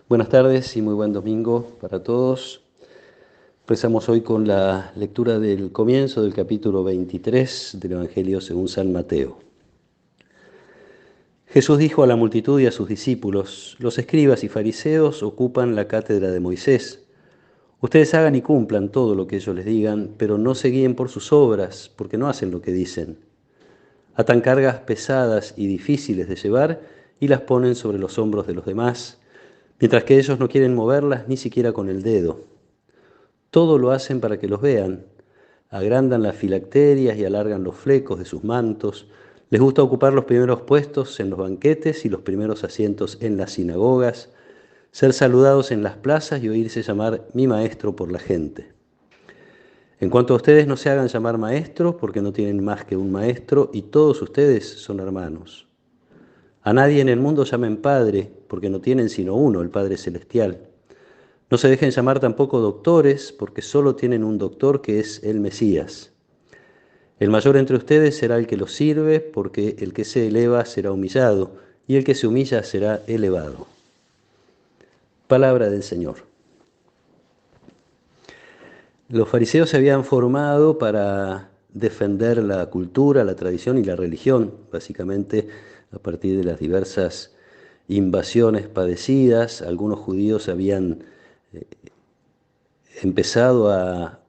Buenas tardes y muy buen domingo para todos. Empezamos hoy con la lectura del comienzo del capítulo 23 del Evangelio según San Mateo. Jesús dijo a la multitud y a sus discípulos: los escribas y fariseos ocupan la cátedra de Moisés. Ustedes hagan y cumplan todo lo que ellos les digan, pero no se guíen por sus obras, porque no hacen lo que dicen. Atan cargas pesadas y difíciles de llevar y las ponen sobre los hombros de los demás, mientras que ellos no quieren moverlas ni siquiera con el dedo. Todo lo hacen para que los vean. Agrandan las filacterias y alargan los flecos de sus mantos. Les gusta ocupar los primeros puestos en los banquetes y los primeros asientos en las sinagogas, ser saludados en las plazas y oírse llamar mi maestro por la gente. En cuanto a ustedes, no se hagan llamar maestros, porque no tienen más que un maestro y todos ustedes son hermanos. A nadie en el mundo llamen Padre, porque no tienen sino uno, el Padre Celestial. No se dejen llamar tampoco doctores, porque solo tienen un doctor, que es el Mesías. El mayor entre ustedes será el que los sirve, porque el que se eleva será humillado, y el que se humilla será elevado. Palabra del Señor. Los fariseos se habían formado para defender la cultura, la tradición y la religión, básicamente a partir de las diversas invasiones padecidas. Algunos judíos habían empezado a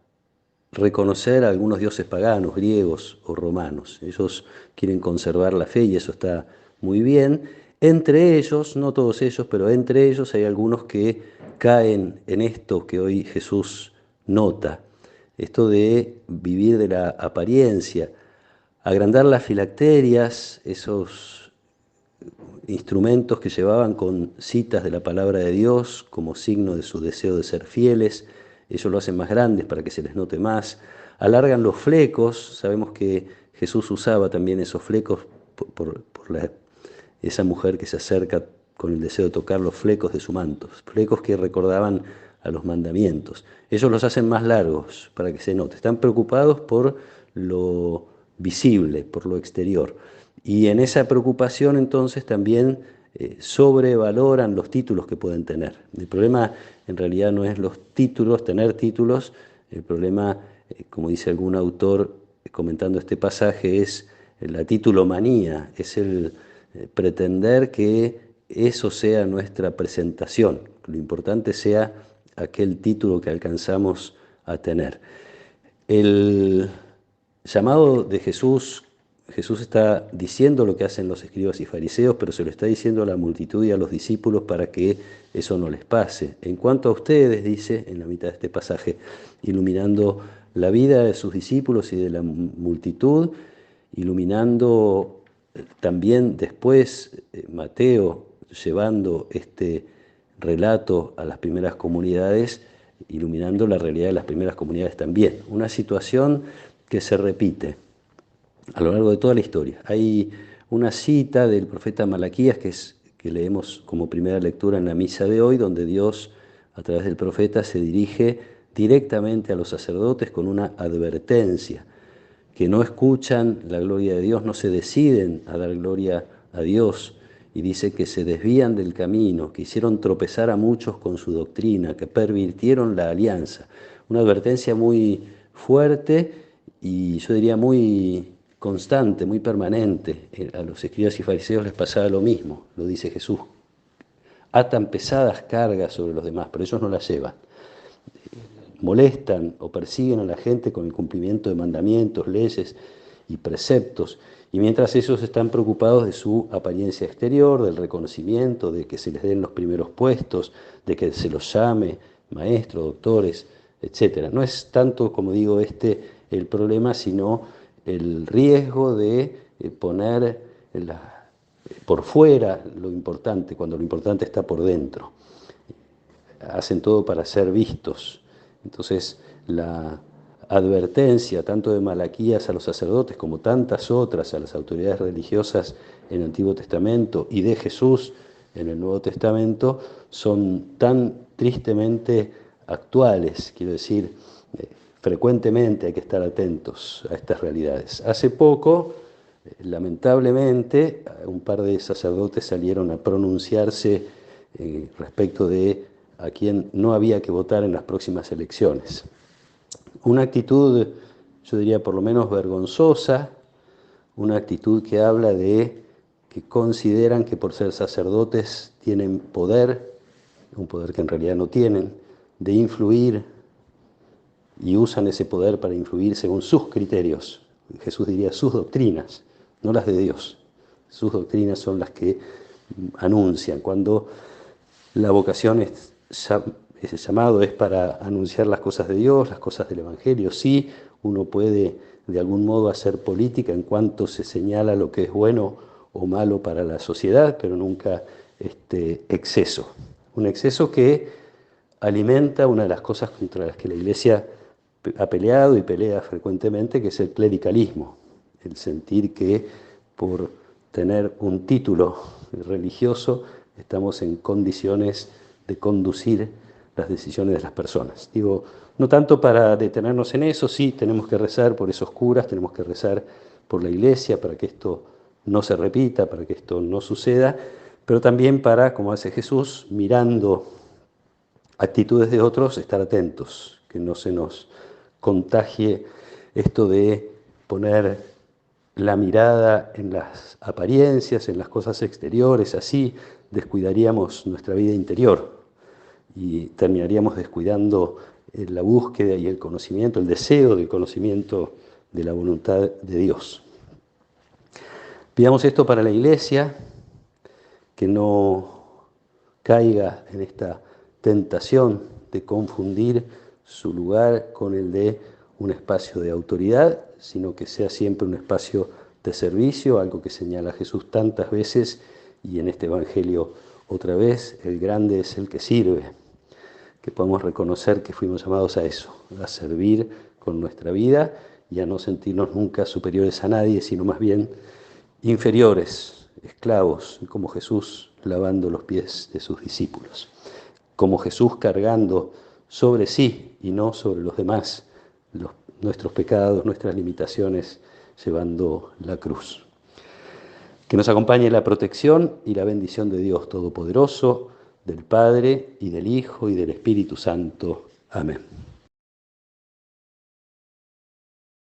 reconocer a algunos dioses paganos, griegos o romanos. Ellos quieren conservar la fe y eso está muy bien. Entre ellos, no todos ellos, pero entre ellos hay algunos que caen en esto que hoy Jesús nota, esto de vivir de la apariencia, agrandar las filacterias, esos instrumentos que llevaban con citas de la palabra de Dios como signo de su deseo de ser fieles. Ellos lo hacen más grandes para que se les note más. Alargan los flecos. Sabemos que Jesús usaba también esos flecos por esa mujer que se acerca con el deseo de tocar los flecos de su manto, flecos que recordaban a los mandamientos. Ellos los hacen más largos para que se note. Están preocupados por lo visible, por lo exterior. Y en esa preocupación entonces también sobrevaloran los títulos que pueden tener. El problema en realidad no es los títulos, tener títulos. El problema, como dice algún autor comentando este pasaje, es la titulomanía, es el pretender que eso sea nuestra presentación, que lo importante sea aquel título que alcanzamos a tener. El llamado de Jesús está diciendo lo que hacen los escribas y fariseos, pero se lo está diciendo a la multitud y a los discípulos para que eso no les pase. En cuanto a ustedes, dice en la mitad de este pasaje, iluminando la vida de sus discípulos y de la multitud, iluminando también después Mateo, llevando este relato a las primeras comunidades, iluminando la realidad de las primeras comunidades también. Una situación que se repite a lo largo de toda la historia. Hay una cita del profeta Malaquías que leemos como primera lectura en la misa de hoy, donde Dios, a través del profeta, se dirige directamente a los sacerdotes con una advertencia, que no escuchan la gloria de Dios, no se deciden a dar gloria a Dios, y dice que se desvían del camino, que hicieron tropezar a muchos con su doctrina, que pervirtieron la alianza. Una advertencia muy fuerte y yo diría muy constante, muy permanente. A los escribas y fariseos les pasaba lo mismo, lo dice Jesús. Atan pesadas cargas sobre los demás, pero ellos no las llevan. Molestan o persiguen a la gente con el cumplimiento de mandamientos, leyes y preceptos, y mientras ellos están preocupados de su apariencia exterior, del reconocimiento, de que se les den los primeros puestos, de que se los llame maestros, doctores, etc. No es tanto, como digo, el problema, sino el riesgo de poner por fuera lo importante, cuando lo importante está por dentro. Hacen todo para ser vistos. Entonces, la advertencia tanto de Malaquías a los sacerdotes como tantas otras a las autoridades religiosas en el Antiguo Testamento y de Jesús en el Nuevo Testamento son tan tristemente actuales. Quiero decir, frecuentemente hay que estar atentos a estas realidades. Hace poco, lamentablemente, un par de sacerdotes salieron a pronunciarse respecto de a quién no había que votar en las próximas elecciones. Una actitud, yo diría por lo menos vergonzosa, una actitud que habla de que consideran que por ser sacerdotes tienen poder, un poder que en realidad no tienen, de influir y usan ese poder para influir según sus criterios. Jesús diría sus doctrinas, no las de Dios. Sus doctrinas son las que anuncian. Cuando la vocación ese llamado es para anunciar las cosas de Dios, las cosas del Evangelio. Sí, uno puede de algún modo hacer política en cuanto se señala lo que es bueno o malo para la sociedad, pero nunca exceso. Un exceso que alimenta una de las cosas contra las que la Iglesia ha peleado y pelea frecuentemente, que es el clericalismo, el sentir que por tener un título religioso estamos en condiciones de conducir las decisiones de las personas. Digo, no tanto para detenernos en eso, sí, tenemos que rezar por esos curas, tenemos que rezar por la Iglesia para que esto no se repita, para que esto no suceda, pero también para, como hace Jesús, mirando actitudes de otros, estar atentos, que no se nos contagie esto de poner la mirada en las apariencias, en las cosas exteriores, así descuidaríamos nuestra vida interior y terminaríamos descuidando la búsqueda y el conocimiento, el deseo del conocimiento de la voluntad de Dios. Pidamos esto para la Iglesia, que no caiga en esta tentación de confundir su lugar con el de un espacio de autoridad, sino que sea siempre un espacio de servicio, algo que señala Jesús tantas veces y en este Evangelio otra vez: el grande es el que sirve, que podamos reconocer que fuimos llamados a eso, a servir con nuestra vida y a no sentirnos nunca superiores a nadie, sino más bien inferiores, esclavos, como Jesús lavando los pies de sus discípulos, como Jesús cargando sobre sí y no sobre los demás nuestros pecados, nuestras limitaciones, llevando la cruz. Que nos acompañe la protección y la bendición de Dios Todopoderoso, del Padre y del Hijo y del Espíritu Santo. Amén.